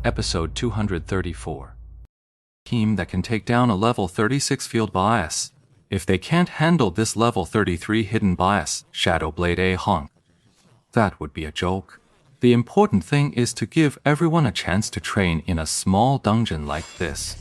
Episode 234. Team that can take down a level 36 field boss. If they can't handle this level 33 hidden boss, Shadowblade A Hong, that would be a joke. The important thing is to give everyone a chance to train in a small dungeon like this.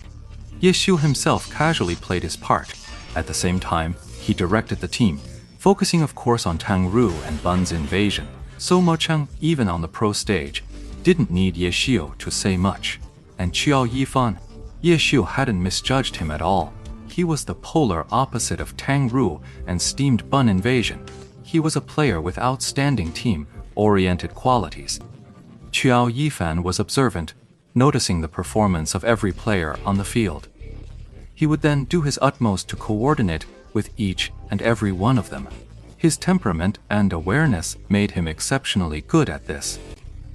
Ye Xiu himself casually played his part. At the same time, he directed the team, focusing of course on Tang Ru and Bun's invasion. So Mo Cheng, even on the pro stage, didn't need Ye Xiu to say much. And Qiao Yifan, Ye Xiu hadn't misjudged him at all. He was the polar opposite of Tang Ru and steamed Bun invasion. He was a player with outstanding team-oriented qualities. Qiao Yifan was observant, noticing the performance of every player on the field. He would then do his utmost to coordinate with each and every one of them. His temperament and awareness made him exceptionally good at this.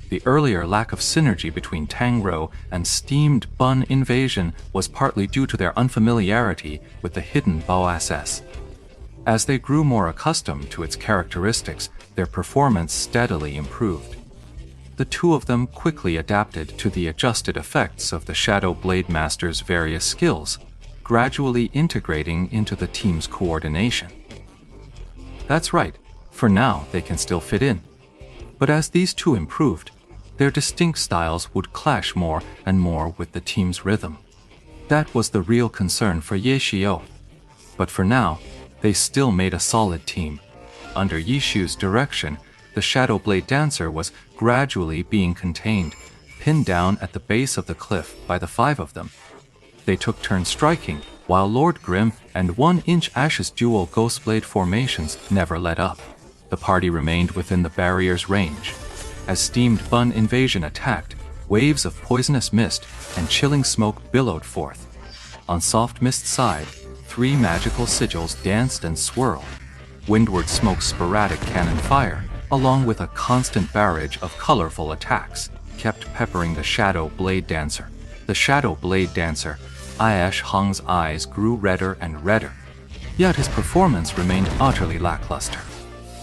The earlier lack of synergy between Tang Ru and steamed Bun invasion was partly due to their unfamiliarity with the hidden Bao SS. As they grew more accustomed to its characteristics, their performance steadily improved. The two of them quickly adapted to the adjusted effects of the Shadowblade Master's various skills, gradually integrating into the team's coordination. That's right, for now they can still fit in. But as these two improved, their distinct styles would clash more and more with the team's rhythm. That was the real concern for Ye Xiu. But for now, they still made a solid team. Under Ye Xiu's direction, the Shadowblade Dancer was gradually being contained, pinned down at the base of the cliff by the five of them. They took turns striking, while Lord Grim and 1-inch Ash's dual Ghostblade formations never let up. The party remained within the barrier's range. As steamed Bun invasion attacked, waves of poisonous mist and chilling smoke billowed forth. On Soft Mist's side, 3 magical sigils danced and swirled. Windward Smoke's sporadic cannon fire, along with a constant barrage of colorful attacks, kept peppering the Shadowblade Dancer. The Shadowblade Dancer, Ayash Hong's eyes grew redder and redder, yet his performance remained utterly lackluster.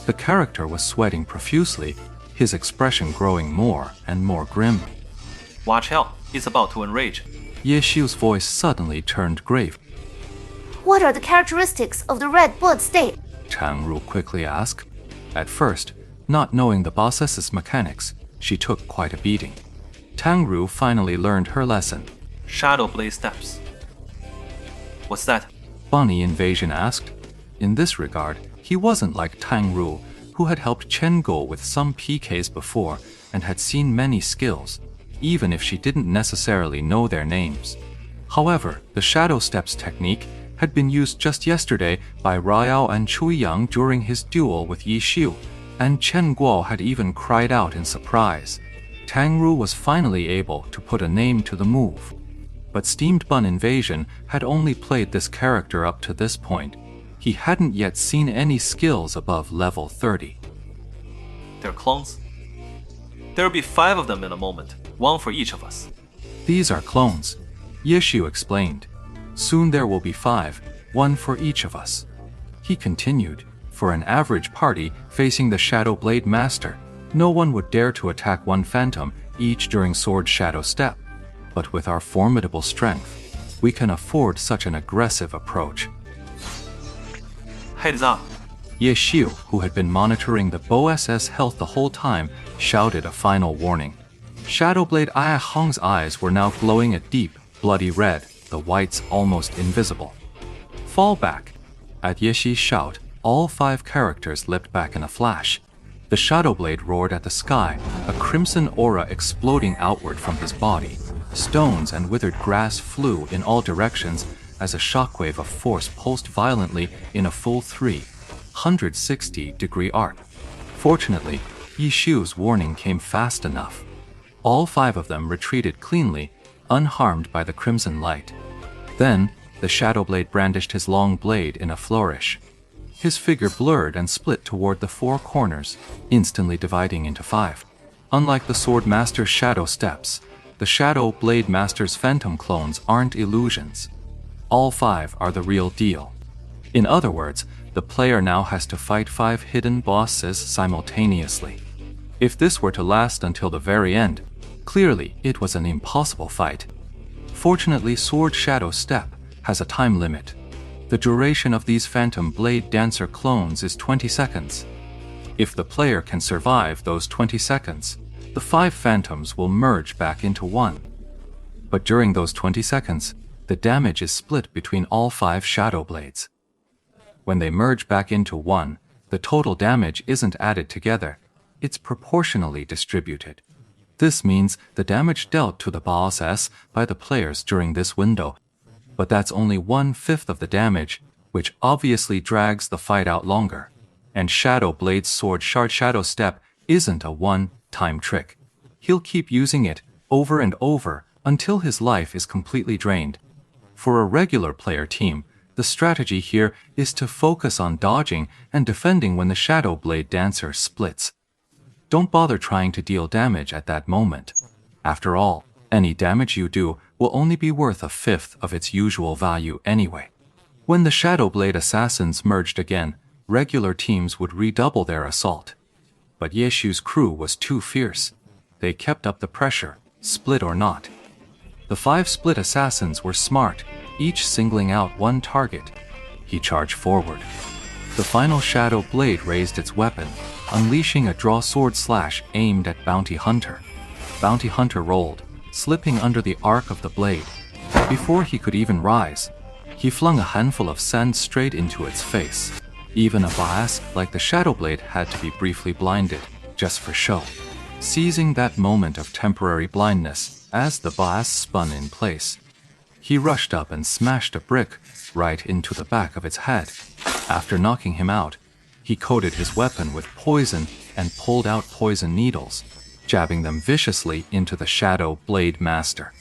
The character was sweating profusely, his expression growing more and more grim. Watch out, he's about to enrage. Ye Xiu's voice suddenly turned grave. What are the characteristics of the Red Blood State? Tang Ru quickly asked. At first, not knowing the boss's mechanics, she took quite a beating. Tang Ru finally learned her lesson. Shadowblade steps. What's that? Bunny Invasion asked. In this regard, he wasn't like Tang Ru, who had helped Chen Guo with some PKs before and had seen many skills, even if she didn't necessarily know their names. However, the Shadow Steps technique had been used just yesterday by Rayao and Cui Yang during his duel with Ye Xiu, and Chen Guo had even cried out in surprise. Tang Ru was finally able to put a name to the move. But Steamed Bun Invasion had only played this character up to this point. He hadn't yet seen any skills above level 30. They're clones? There'll be 5 of them in a moment, 1 for each of us. These are clones, Ye Xiu explained. Soon there will be 5, 1 for each of us. He continued, for an average party facing the Shadowblade Master, no one would dare to attack 1 phantom each during Sword Shadow Step. But with our formidable strength, we can afford such an aggressive approach. Heads up. Ye Xiu, who had been monitoring the Bo SS health the whole time, shouted a final warning. Shadowblade Aya Hong's eyes were now glowing a deep, bloody red, the whites almost invisible. Fall back. At Ye Xi's shout, all 5 characters leapt back in a flash. The Shadowblade roared at the sky, a crimson aura exploding outward from his body. Stones and withered grass flew in all directions as a shockwave of force pulsed violently in a full 360-degree arc. Fortunately, Ye Xiu's warning came fast enough. All 5 of them retreated cleanly, unharmed by the crimson light. Then, the Shadowblade brandished his long blade in a flourish. His figure blurred and split toward the 4 corners, instantly dividing into 5. Unlike the Sword Master's Shadow Steps, the Shadowblade Master's Phantom clones aren't illusions. All 5 are the real deal. In other words, the player now has to fight 5 hidden bosses simultaneously. If this were to last until the very end, Clearly, it was an impossible fight. Fortunately, Sword Shadow Step has a time limit. The duration of these Phantom Blade Dancer clones is 20 seconds. If the player can survive those 20 seconds, the 5 phantoms will merge back into one. But during those 20 seconds, the damage is split between all 5 Shadow Blades. When they merge back into one, the total damage isn't added together, it's proportionally distributed. This means the damage dealt to the boss S by the players during this window, but that's only 1/5 of the damage, which obviously drags the fight out longer. And Shadow Blade's Sword Shadow Step isn't a one-time trick. He'll keep using it over and over until his life is completely drained. For a regular player team, the strategy here is to focus on dodging and defending when the Shadow Blade Dancer splits. Don't bother trying to deal damage at that moment. After all, any damage you do will only be worth 1/5 of its usual value anyway. When the Shadow Blade assassins merged again, regular teams would redouble their assault. But Yeshu's crew was too fierce. They kept up the pressure, split or not. The 5 split assassins were smart, each singling out one target. He charged forward. The final Shadow Blade raised its weapon, unleashing a draw sword slash aimed at Bounty Hunter. Bounty Hunter rolled, slipping under the arc of the blade. Before he could even rise, he flung a handful of sand straight into its face. Even a boss like the Shadow Blade had to be briefly blinded, just for show. Seizing that moment of temporary blindness as the boss spun in place, he rushed up and smashed a brick right into the back of its head. After knocking him out, he coated his weapon with poison and pulled out poison needles, jabbing them viciously into the Shadow Blade Master.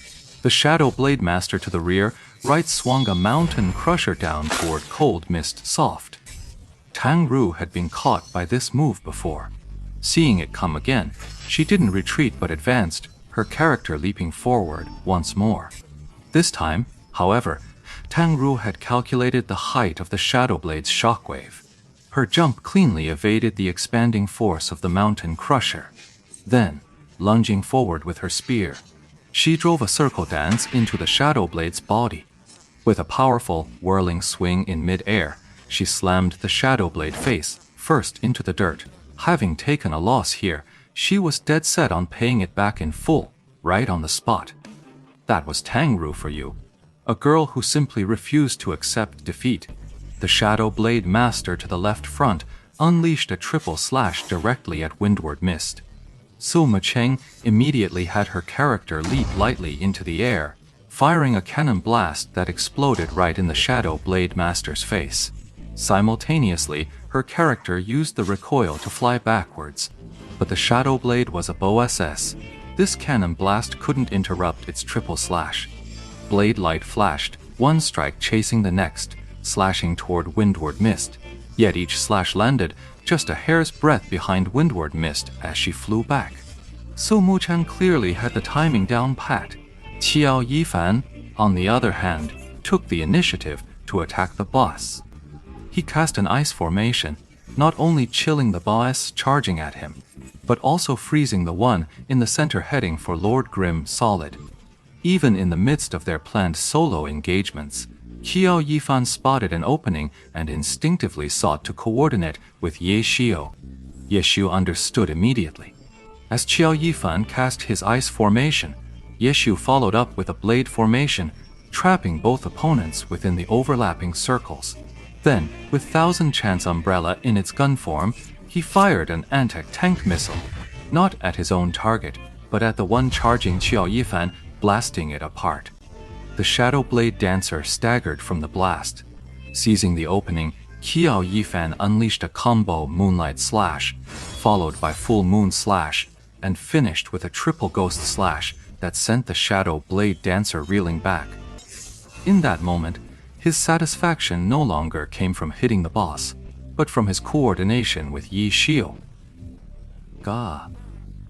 The Shadow Blade Master to the rear right swung a mountain crusher down toward Cold Mist Soft. Tang Ru had been caught by this move before. Seeing it come again, she didn't retreat but advanced, her character leaping forward once more. This time, however, Tang Ru had calculated the height of the Shadow Blade's shockwave. Her jump cleanly evaded the expanding force of the mountain crusher. Then, lunging forward with her spear, she drove a circle dance into the Shadow Blade's body. With a powerful, whirling swing in mid-air, she slammed the Shadow Blade face first into the dirt. Having taken a loss here, she was dead set on paying it back in full, right on the spot. That was Tang Ru for you. A girl who simply refused to accept defeat. The Shadow Blade Master to the left front unleashed a triple slash directly at Windward Mist. Sima Cheng immediately had her character leap lightly into the air, firing a cannon blast that exploded right in the Shadow Blade Master's face. Simultaneously, her character used the recoil to fly backwards, but the Shadow Blade was a BOSS. This cannon blast couldn't interrupt its triple slash. Blade light flashed, one strike chasing the next, slashing toward Windward Mist, yet each slash landed just a hair's breadth behind Windward Mist as she flew back. So Muchan clearly had the timing down pat. Qiao Yifan, on the other hand, took the initiative to attack the boss. He cast an ice formation, not only chilling the boss charging at him, but also freezing the one in the center heading for Lord Grim solid. Even in the midst of their planned solo engagements, Qiao Yifan spotted an opening and instinctively sought to coordinate with Ye Xiu. Ye Xiu understood immediately. As Qiao Yifan cast his ice formation, Ye Xiu followed up with a blade formation, trapping both opponents within the overlapping circles. Then, with Thousand Chance Umbrella in its gun form, he fired an anti-tank missile, not at his own target, but at the one charging Qiao Yifan, blasting it apart. The Shadow Blade Dancer staggered from the blast. Seizing the opening, Qiao Yifan unleashed a combo Moonlight Slash, followed by Full Moon Slash, and finished with a triple Ghost Slash that sent the Shadow Blade Dancer reeling back. In that moment, his satisfaction no longer came from hitting the boss, but from his coordination with Ye Xiu. God.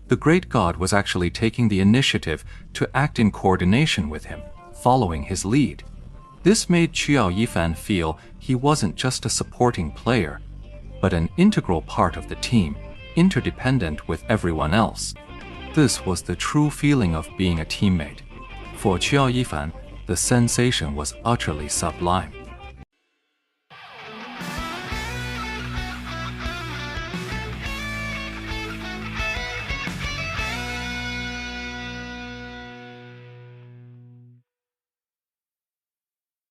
The Great God was actually taking the initiative to act in coordination with him, following his lead. This made Qiao Yifan feel he wasn't just a supporting player, but an integral part of the team, interdependent with everyone else. This was the true feeling of being a teammate. For Qiao Yifan, the sensation was utterly sublime.